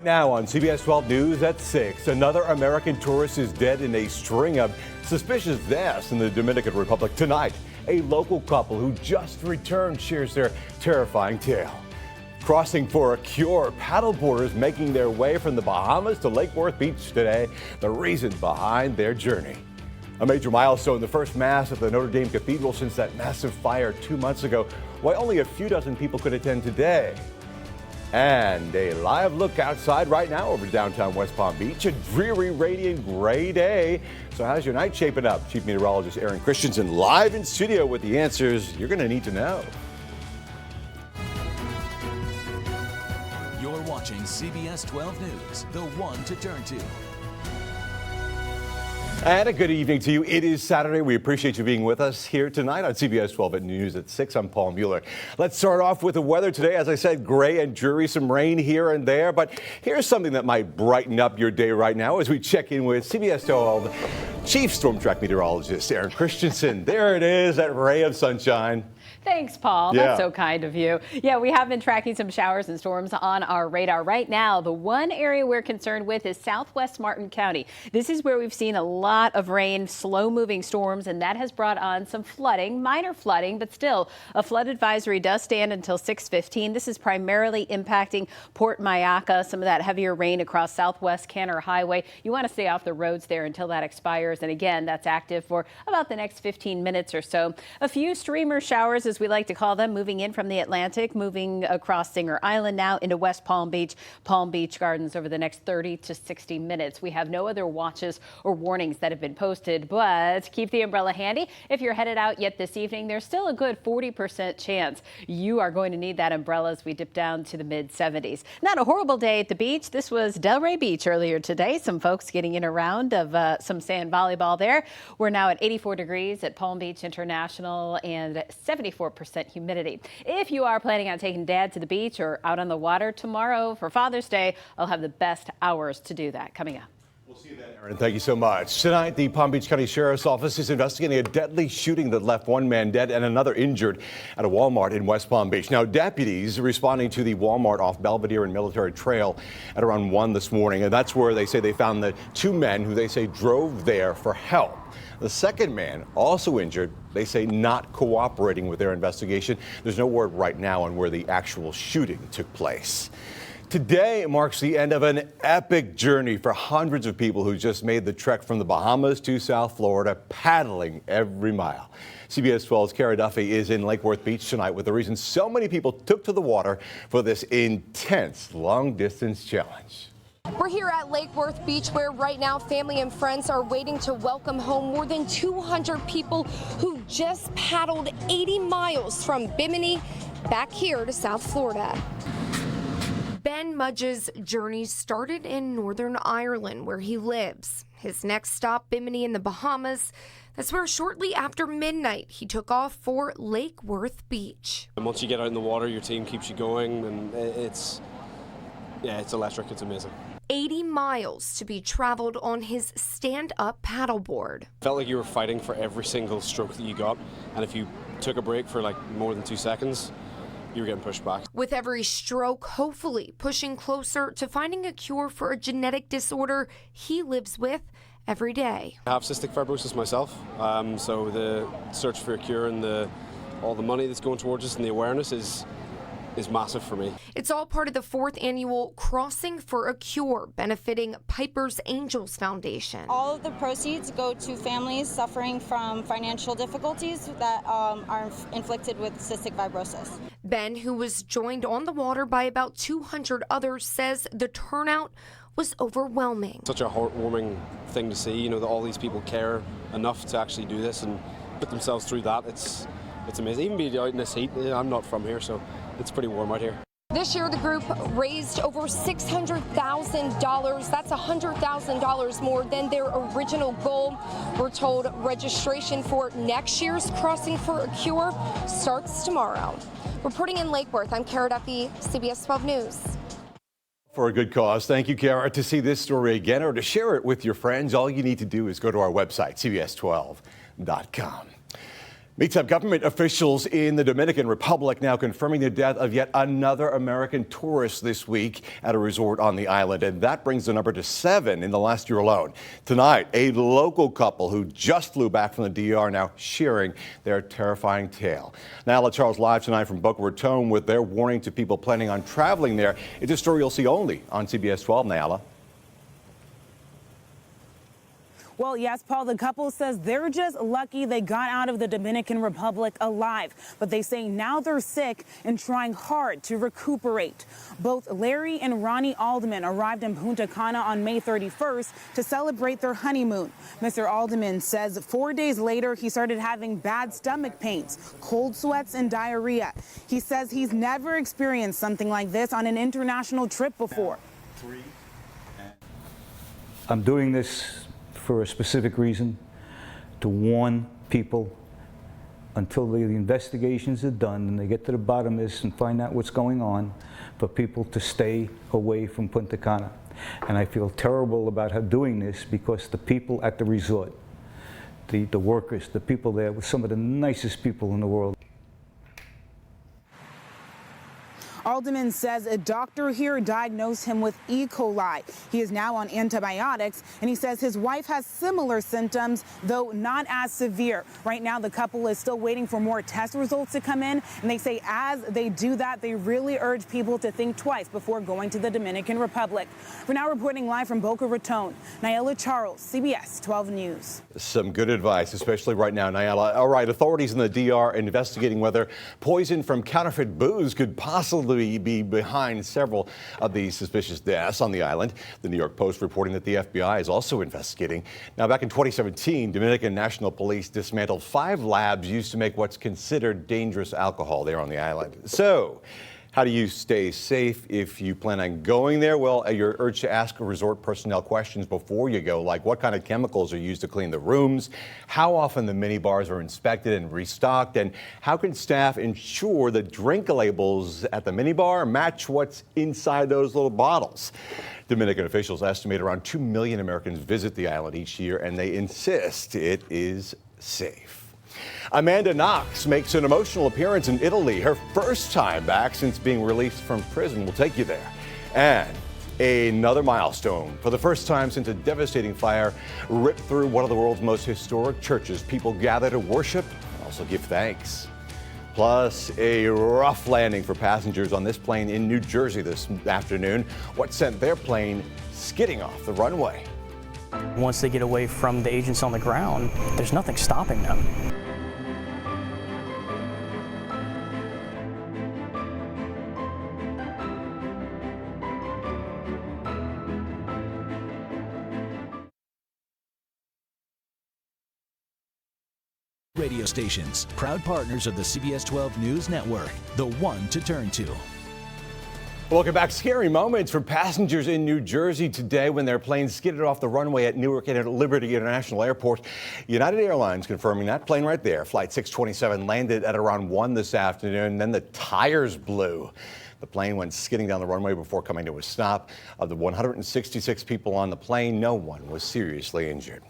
now on CBS 12 News at 6, another American tourist is dead in a string of suspicious deaths in the Dominican Republic. Tonight, a local couple who just returned shares their terrifying tale. Crossing for a cure, paddleboarders making their way from the Bahamas to Lake Worth Beach today. The reasons behind their journey. A major milestone, the first Mass at the Notre Dame Cathedral since that massive fire 2 months ago. Why only a few dozen people could attend today. And a live look outside right now over downtown West Palm Beach. A dreary, radiant, gray day. So how's your night shaping up? Chief Meteorologist Aaron Christensen live in studio with the answers you're going to need to know. You're watching CBS 12 News, the one to turn to. And a good evening to you. It is Saturday. We appreciate you being with us here tonight on CBS 12 News at 6. I'm Paul Mueller. Let's start off with the weather today. As I said, gray and dreary, some rain here and there. But here's something that might brighten up your day right now as we check in with CBS 12 Chief Storm Track Meteorologist Aaron Christensen. There it is, that ray of sunshine. Thanks, Paul. Yeah. That's so kind of you. Yeah, we have been tracking some showers and storms on our radar right now. The one area we're concerned with is southwest Martin County. This is where we've seen a lot of rain, slow-moving storms, and that has brought on some flooding, minor flooding, but still a flood advisory does stand until 6:15. This is primarily impacting Port Mayaca, some of that heavier rain across southwest Canner Highway. You want to stay off the roads there until that expires. And again, that's active for about the next 15 minutes or so. A few streamer showers, as we like to call them, moving in from the Atlantic, moving across Singer Island now into West Palm Beach Gardens over the next 30 to 60 minutes. We have no other watches or warnings that have been posted, but keep the umbrella handy. If you're headed out yet this evening, there's still a good 40% chance you are going to need that umbrella as we dip down to the mid-70s. Not a horrible day at the beach. This was Delray Beach earlier today. Some folks getting in a round of some sand volleyball there. We're now at 84 degrees at Palm Beach International and 74% humidity. If you are planning on taking Dad to the beach or out on the water tomorrow for Father's Day, I'll have the best hours to do that coming up. We'll see you then, Aaron. Thank you so much. Tonight, the Palm Beach County Sheriff's Office is investigating a deadly shooting that left one man dead and another injured at a Walmart in West Palm Beach. Now, deputies responding to the Walmart off Belvedere and Military Trail at around 1 this morning, and that's where they say they found the two men who they say drove there for help. The second man, also injured, they say not cooperating with their investigation. There's no word right now on where the actual shooting took place. Today marks the end of an epic journey for hundreds of people who just made the trek from the Bahamas to South Florida, paddling every mile. CBS 12's Kara Duffy is in Lake Worth Beach tonight with the reason so many people took to the water for this intense long-distance challenge. We're here at Lake Worth Beach where right now family and friends are waiting to welcome home more than 200 people who just paddled 80 miles from Bimini back here to South Florida. Ben Mudge's journey started in Northern Ireland where he lives. His next stop, Bimini in the Bahamas. That's where shortly after midnight he took off for Lake Worth Beach. And once you get out in the water, your team keeps you going, and it's electric. It's amazing. 80 miles to be traveled on his stand-up paddleboard. Felt like you were fighting for every single stroke that you got, and if you took a break for like more than 2 seconds, you were getting pushed back. With every stroke, hopefully pushing closer to finding a cure for a genetic disorder he lives with every day. I have cystic fibrosis myself, so the search for a cure and all the money that's going towards us and the awareness is massive for me. It's all part of the 4th annual Crossing for a Cure, benefiting Piper's Angels Foundation. All of the proceeds go to families suffering from financial difficulties that are inflicted with cystic fibrosis. Ben, who was joined on the water by about 200 others, says the turnout was overwhelming. Such a heartwarming thing to see, that all these people care enough to actually do this and put themselves through that. It's amazing. Even being out in this heat, I'm not from here, so it's pretty warm out here. This year, the group raised over $600,000. That's $100,000 more than their original goal. We're told registration for next year's Crossing for a Cure starts tomorrow. Reporting in Lake Worth, I'm Kara Duffy, CBS 12 News. For a good cause. Thank you, Kara. To see this story again or to share it with your friends, all you need to do is go to our website, cbs12.com. Meets up government officials in the Dominican Republic now confirming the death of yet another American tourist this week at a resort on the island. And that brings the number to 7 in the last year alone. Tonight, a local couple who just flew back from the DR now sharing their terrifying tale. Nyala Charles live tonight from Boca Raton with their warning to people planning on traveling there. It's a story you'll see only on CBS 12. Nyala. Well, yes, Paul, the couple says they're just lucky they got out of the Dominican Republic alive. But they say now they're sick and trying hard to recuperate. Both Larry and Ronnie Alderman arrived in Punta Cana on May 31st to celebrate their honeymoon. Mr. Alderman says 4 days later, he started having bad stomach pains, cold sweats, and diarrhea. He says he's never experienced something like this on an international trip before. I'm doing this for a specific reason, to warn people until the investigations are done and they get to the bottom of this and find out what's going on, for people to stay away from Punta Cana. And I feel terrible about her doing this because the people at the resort, the workers, the people there were some of the nicest people in the world. Alderman says a doctor here diagnosed him with E. coli. He is now on antibiotics, and he says his wife has similar symptoms, though not as severe. Right now, the couple is still waiting for more test results to come in, and they say as they do that, they really urge people to think twice before going to the Dominican Republic. We're now reporting live from Boca Raton. Nyala Charles, CBS 12 News. Some good advice, especially right now, Nyala. All right, authorities in the DR are investigating whether poison from counterfeit booze could possibly be behind several of these suspicious deaths on the island. The New York Post reporting that the FBI is also investigating. Now, back in 2017, Dominican National Police dismantled 5 labs used to make what's considered dangerous alcohol there on the island. So, how do you stay safe if you plan on going there? Well, you're urged to ask resort personnel questions before you go, like what kind of chemicals are used to clean the rooms, how often the mini bars are inspected and restocked, and how can staff ensure the drink labels at the mini bar match what's inside those little bottles. Dominican officials estimate around 2 million Americans visit the island each year, and they insist it is safe. Amanda Knox makes an emotional appearance in Italy, her first time back since being released from prison. We'll take you there. And another milestone. For the first time since a devastating fire ripped through one of the world's most historic churches, people gather to worship and also give thanks. Plus, a rough landing for passengers on this plane in New Jersey this afternoon. What sent their plane skidding off the runway? Once they get away from the agents on the ground, there's nothing stopping them. Radio stations, proud partners of the CBS 12 News Network, the one to turn to. Welcome back. Scary moments for passengers in New Jersey today when their plane skidded off the runway at Newark Liberty International Airport. United Airlines confirming that plane right there, Flight 627, landed at around 1 this afternoon. Then the tires blew. The plane went skidding down the runway before coming to a stop. Of the 166 people on the plane, no one was seriously injured.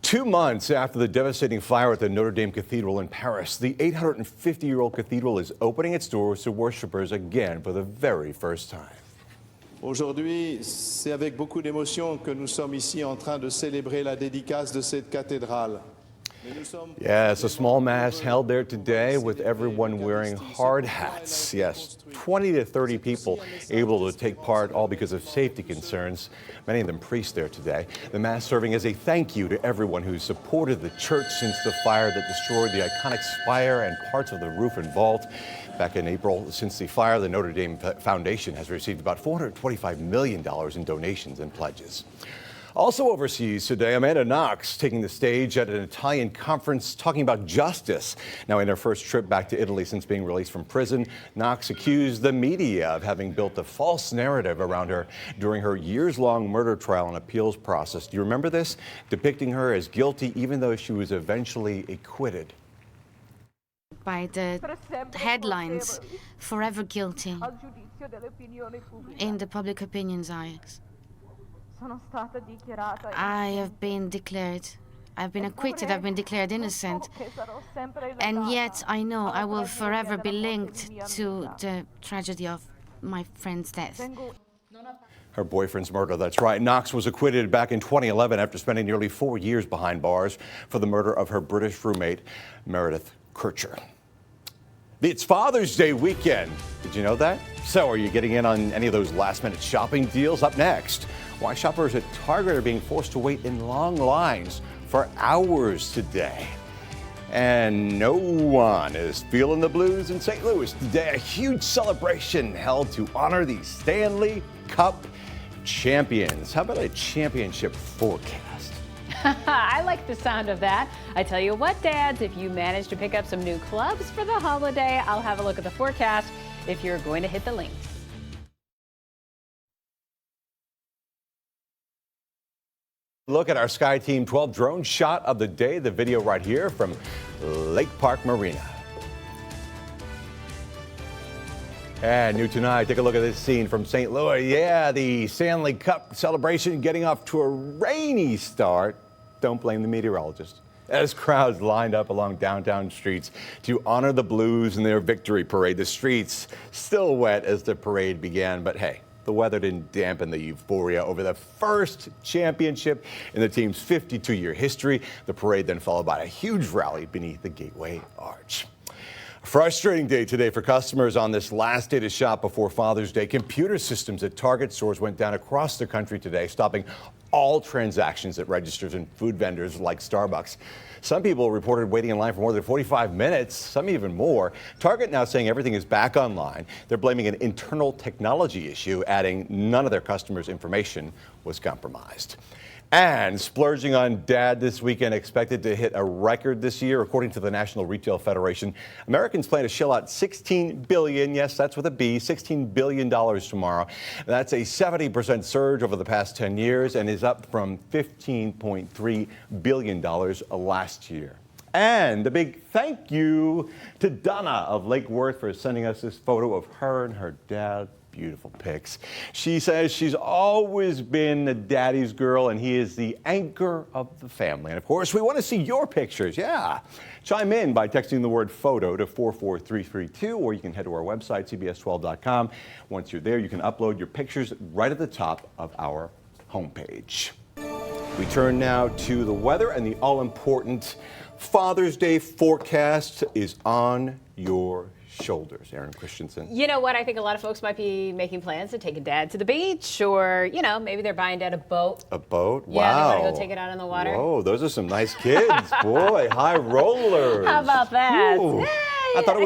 2 months after the devastating fire at the Notre Dame Cathedral in Paris, the 850-year-old cathedral is opening its doors to worshipers again for the very first time. Aujourd'hui, c'est avec beaucoup d'émotion que nous sommes ici en train de célébrer la dédicace de cette cathédrale. Yes, a small mass held there today with everyone wearing hard hats. Yes, 20 to 30 people able to take part, all because of safety concerns. Many of them priests there today. The mass serving as a thank you to everyone who supported the church since the fire that destroyed the iconic spire and parts of the roof and vault. Back in April, since the fire, the Notre Dame Foundation has received about $425 million in donations and pledges. Also overseas today, Amanda Knox taking the stage at an Italian conference talking about justice. Now, in her first trip back to Italy since being released from prison, Knox accused the media of having built a false narrative around her during her years-long murder trial and appeals process. Do you remember this? Depicting her as guilty even though she was eventually acquitted. By the headlines, forever guilty, in the public opinion's eyes. I have been declared I've been acquitted, I've been declared innocent. And yet I know I will forever be linked to the tragedy of my friend's death. Her boyfriend's murder, that's right. Knox was acquitted back in 2011 after spending nearly 4 years behind bars for the murder of her British roommate, Meredith Kircher. It's Father's Day weekend. Did you know that? So are you getting in on any of those last-minute shopping deals? Up next, why shoppers at Target are being forced to wait in long lines for hours today. And no one is feeling the blues in St. Louis today. A huge celebration held to honor the Stanley Cup champions. How about a championship forecast? I like the sound of that. I tell you what, dads, if you manage to pick up some new clubs for the holiday, I'll have a look at the forecast if you're going to hit the links. Look at our Sky Team 12 drone shot of the day. The video right here from Lake Park Marina. And new tonight, take a look at this scene from St. Louis. Yeah, the Stanley Cup celebration getting off to a rainy start. Don't blame the meteorologist. As crowds lined up along downtown streets to honor the Blues in their victory parade. The streets still wet as the parade began, but hey, the weather didn't dampen the euphoria over the first championship in the team's 52-year history. The parade then followed by a huge rally beneath the Gateway Arch. Frustrating day today for customers on this last day to shop before Father's Day. Computer systems at Target stores went down across the country today, stopping all transactions at registers and food vendors like Starbucks. Some people reported waiting in line for more than 45 minutes, some even more. Target now saying everything is back online. They're blaming an internal technology issue, adding none of their customers' information was compromised. And splurging on dad this weekend expected to hit a record this year. According to the National Retail Federation, Americans plan to shell out $16 billion, yes, that's with a B, $16 billion tomorrow. That's a 70% surge over the past 10 years and is up from $15.3 billion last year. And a big thank you to Donna of Lake Worth for sending us this photo of her and her dad. Beautiful pics. She says she's always been a daddy's girl and he is the anchor of the family. And of course, we want to see your pictures. Yeah. Chime in by texting the word photo to 44332, or you can head to our website, cbs12.com. Once you're there, you can upload your pictures right at the top of our homepage. We turn now to the weather, and the all-important Father's Day forecast is on your shoulders. Aaron Christensen. You know what? I think a lot of folks might be making plans to take a dad to the beach, or, you know, maybe they're buying dad a boat. A boat? Wow. Yeah, they want to go take it out on the water. Whoa, those are some nice kids. Boy, high rollers. How about that? Ooh. I thought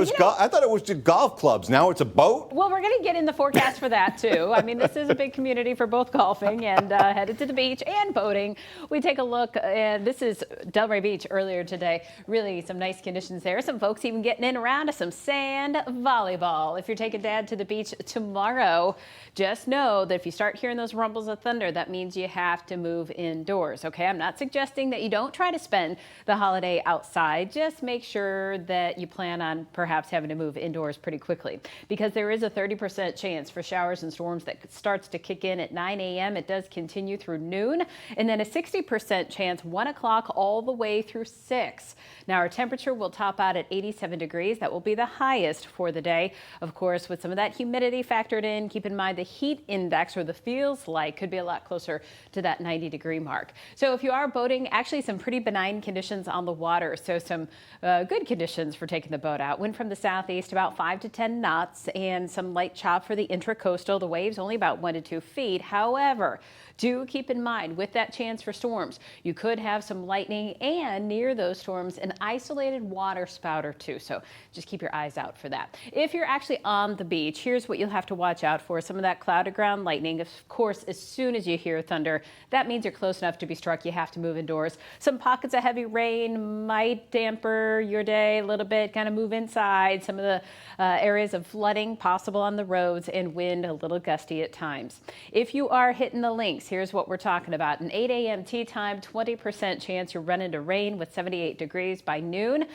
it was just golf clubs. Now it's a boat? Well, we're going to get in the forecast for that, too. I mean, this is a big community for both golfing and headed to the beach and boating. We take a look, and this is Delray Beach earlier today. Really some nice conditions there. Some folks even getting in around to some sand volleyball. If you're taking dad to the beach tomorrow, just know that if you start hearing those rumbles of thunder, that means you have to move indoors, okay? I'm not suggesting that you don't try to spend the holiday outside. Just make sure that you plan on perhaps having to move indoors pretty quickly, because there is a 30% chance for showers and storms that starts to kick in at 9 a.m. It does continue through noon, and then a 60% chance 1 o'clock all the way through 6. Now our temperature will top out at 87 degrees. That will be the highest for the day. Of course, with some of that humidity factored in, keep in mind the heat index, or the feels like, could be a lot closer to that 90-degree mark. So if you are boating, actually some pretty benign conditions on the water. So some good conditions for taking the boat out. Wind from the southeast about 5 to 10 knots, and some light chop for the intracoastal. The waves only about 1 to 2 feet. However, do keep in mind, with that chance for storms, you could have some lightning, and near those storms, an isolated water spout or two. So just keep your eyes out for that. If you're actually on the beach, here's what you'll have to watch out for. Some of that clouded ground lightning. Of course, as soon as you hear thunder, that means you're close enough to be struck. You have to move indoors. Some pockets of heavy rain might damper your day a little bit, kind of move inside. Some of the areas of flooding possible on the roads, and wind a little gusty at times. If you are hitting the links, here's what we're talking about. An 8 a.m. tee time, 20% chance you'll run into rain with 78 degrees by noon.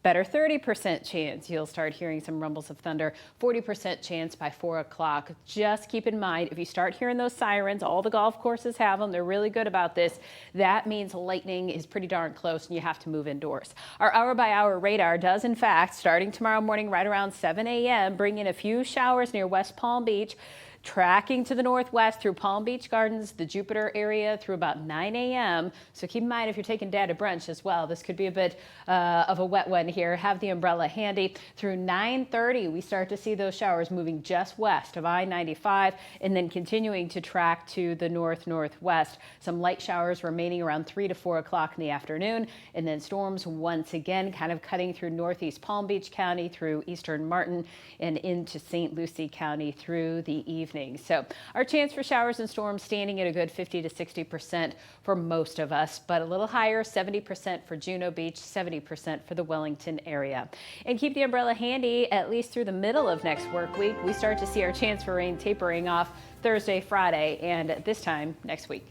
Better 30% chance you'll start hearing some rumbles of thunder. 40% chance by 4 o'clock. Just keep in mind, if you start hearing those sirens, all the golf courses have them. They're really good about this. That means lightning is pretty darn close and you have to move indoors. Our hour-by-hour radar does, in fact, starting tomorrow morning right around 7 a.m., bring in a few showers near West Palm Beach. Tracking to the northwest through Palm Beach Gardens, the Jupiter area through about 9 a.m. So keep in mind if you're taking Dad to brunch as well, this could be a bit of a wet one here. Have the umbrella handy. Through 9:30, we start to see those showers moving just west of I-95 and then continuing to track to the northwest. Some light showers remaining around 3 to 4 o'clock in the afternoon, and then storms once again kind of cutting through northeast Palm Beach County, through eastern Martin, and into St. Lucie County through the evening. So our chance for showers and storms standing at a good 50 to 60% for most of us, but a little higher, 70% for Juno Beach, 70% for the Wellington area. And keep the umbrella handy at least through the middle of next work week. We start to see our chance for rain tapering off Thursday, Friday, and this time next week.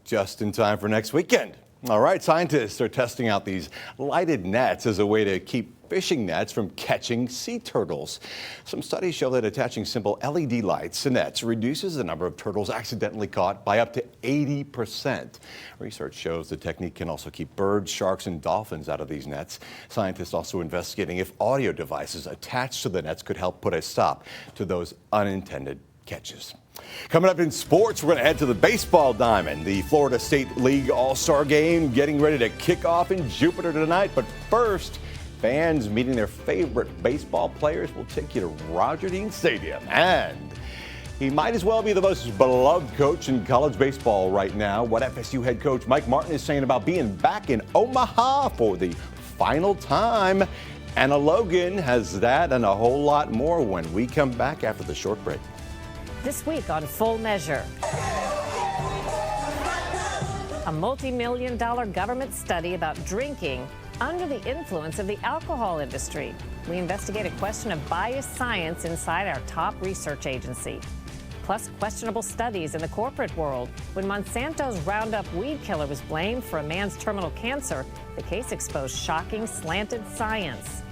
Just in time for next weekend. All right, scientists are testing out these lighted nets as a way to keep fishing nets from catching sea turtles. Some studies show that attaching simple LED lights to nets reduces the number of turtles accidentally caught by up to 80%. Research shows the technique can also keep birds, sharks, and dolphins out of these nets. Scientists also investigating if audio devices attached to the nets could help put a stop to those unintended catches. Coming up in sports, we're going to head to the baseball diamond. The Florida State League All-Star Game getting ready to kick off in Jupiter tonight. But first, fans meeting their favorite baseball players will take you to Roger Dean Stadium. And he might as well be the most beloved coach in college baseball right now. What FSU head coach Mike Martin is saying about being back in Omaha for the final time. Anna Logan has that and a whole lot more when we come back after the short break. This week on Full Measure, a multi-million-dollar government study about drinking under the influence of the alcohol industry. We investigate a question of biased science inside our top research agency. Plus, questionable studies in the corporate world. When Monsanto's Roundup weed killer was blamed for a man's terminal cancer, the case exposed shocking slanted science.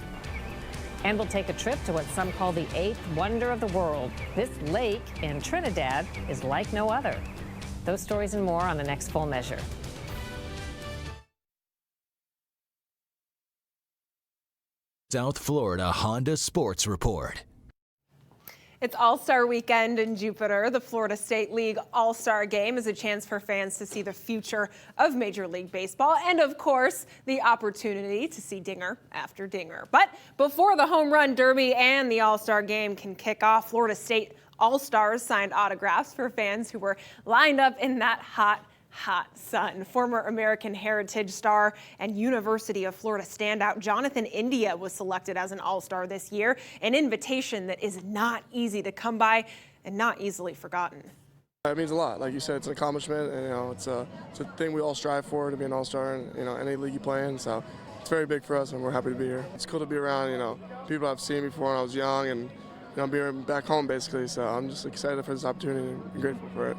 And we'll take a trip to what some call the eighth wonder of the world. This lake in Trinidad is like no other. Those stories and more on the next Full Measure. South Florida Honda Sports Report. It's All-Star Weekend in Jupiter. The Florida State League All-Star Game is a chance for fans to see the future of Major League Baseball and, of course, the opportunity to see dinger after dinger. But before the Home Run Derby and the All-Star Game can kick off, Florida State All-Stars signed autographs for fans who were lined up in that hot sun. Former American Heritage star and University of Florida standout Jonathan India was selected as an All-Star this year, an invitation that is not easy to come by and not easily forgotten. It means a lot. Like you said, it's an accomplishment, and it's a thing we all strive for, to be an All-Star in any league you play in. So it's very big for us, and we're happy to be here. It's cool to be around people I've seen before when I was young, and being back home basically. So I'm just excited for this opportunity and grateful for it.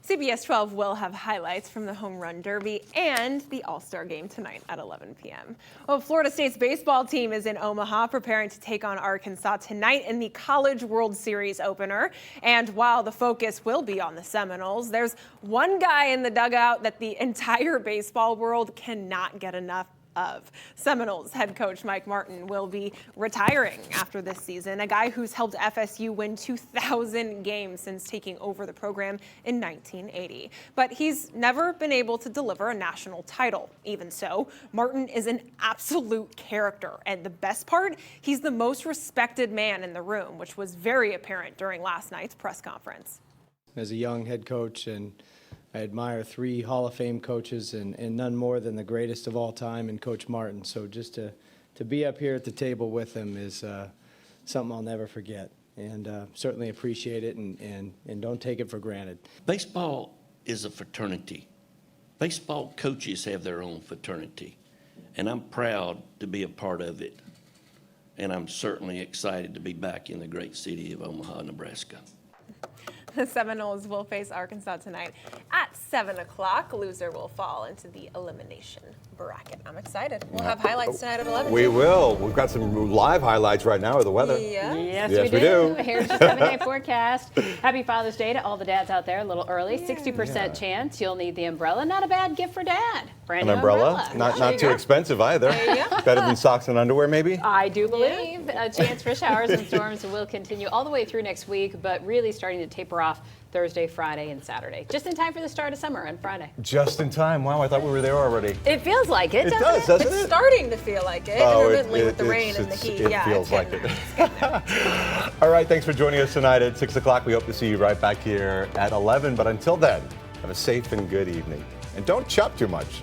CBS 12 will have highlights from the Home Run Derby and the All-Star Game tonight at 11 p.m. Well, Florida State's baseball team is in Omaha preparing to take on Arkansas tonight in the College World Series opener. And while the focus will be on the Seminoles, there's one guy in the dugout that the entire baseball world cannot get enough of. Seminoles head coach Mike Martin will be retiring after this season, a guy who's helped FSU win 2,000 games since taking over the program in 1980. But he's never been able to deliver a national title. Even so, Martin is an absolute character, and the best part, he's the most respected man in the room, which was very apparent during last night's press conference. As a young head coach, and I admire 3 Hall of Fame coaches and none more than the greatest of all time in Coach Martin. So just to be up here at the table with him is something I'll never forget, and certainly appreciate it and don't take it for granted. Baseball is a fraternity. Baseball coaches have their own fraternity, and I'm proud to be a part of it. And I'm certainly excited to be back in the great city of Omaha, Nebraska. The Seminoles will face Arkansas tonight at 7 o'clock. Loser will fall into the elimination bracket. I'm excited. We'll have highlights tonight at 11. We will. We've got some live highlights right now of the weather. Yeah. Yes, Yes, we we do. do. Here's your 7-day forecast. Happy Father's Day to all the dads out there. A little early, 60% chance you'll need the umbrella. Not a bad gift for dad. Brand An new umbrella, not too expensive either. There you go. Better than socks and underwear, maybe. I do believe a chance for showers and storms will continue all the way through next week, but really starting to taper off Thursday, Friday, and Saturday. Just in time for the start of summer on Friday. Just in time. Wow, I thought we were there already. It feels like it, doesn't it? It's starting to feel like it, intermittently with the rain and the heat. It feels like it. All right, thanks for joining us tonight at 6 o'clock. We hope to see you right back here at 11. But until then, have a safe and good evening. And don't chop too much.